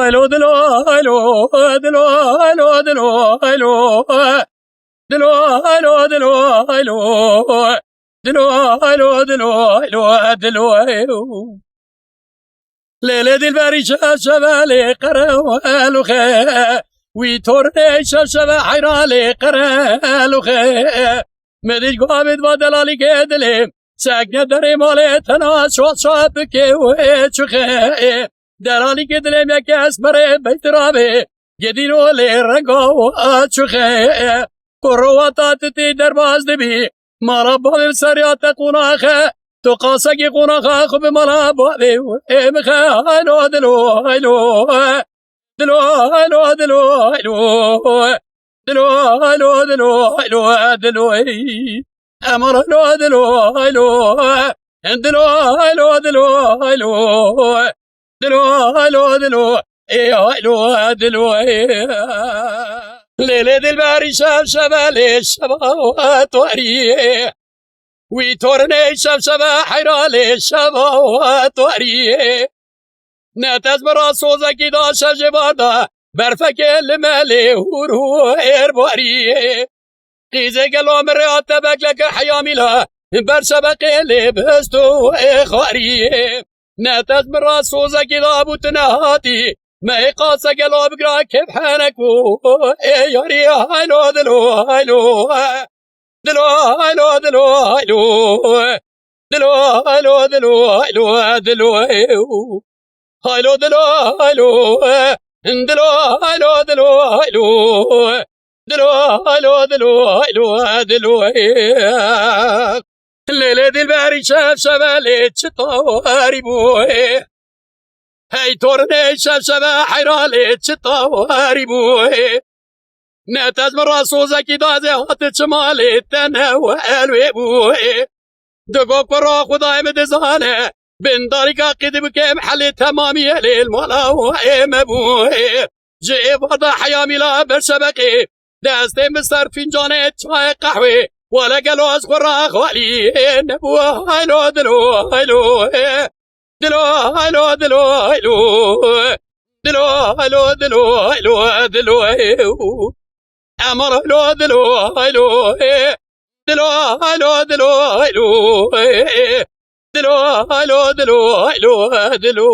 الو دلو الو دلو الو دلو الو دلو الو دلو الو دلو الو دلو دلو ليلة الباري شبالي قرا خي ويتورني شبا حيرالي قرا خي مدي قامد بدلالي كدلي ساكنة دري مالي تناس وصابك وشخي درالي كدلي مكاس بري بيترابي يدينو لي رقو وشخي قرواتات تي درباز دبي مربا بسريات قناخه تقاسك قناخه خب مربا بمخه هلو دلو هلو دلو هلو دلو هلو دلو هلو دلو هلو دلو امر هلو دلو هلو دلو هلو دلو هلو دلو هلو دلو هلو دلو ليلة الباري شبالي شباوات وريه ويتورني شبا حيرالي شباوات وريه نتاز براسو زكي دا شجبادا برفك المالي هورو إرباريه قيزي قلو مريات بكلك حياميلا برشبك اللي بستو إخواريه نتاز براسو زكي دا بوتنهاتي ما يقاس قلب قرا كيف حالك ياري هلو دلو هلو دلو هلو دلو هلو دلو هلو دلو هلو دلو هلو دلو هلو دلو هلو دلو هلو دلو هلو دلو هلو دلو الليلة دي الباري شبالي تشطواري بوي هاي تورني شبا حيرالي تشطواري بوي نتاز من راسو زكي دازي هات شمالي تنهو الوي بوي دقو قرا خداي مدزانه بن داريكا قد بكي محلي تمامي للمولا وإيم بوي جيب هذا حيامي لا برشبكي داستي مستر فنجاني شاي قحوي ولا قالوا أصغر أخوالي نبوه هلو دلو هلو دلو هلو دلو هلو دلو هلو دلو هلو دلو أمر هلو دلو هلو دلو هلو دلو هلو دلو هلو دلو هلو دلو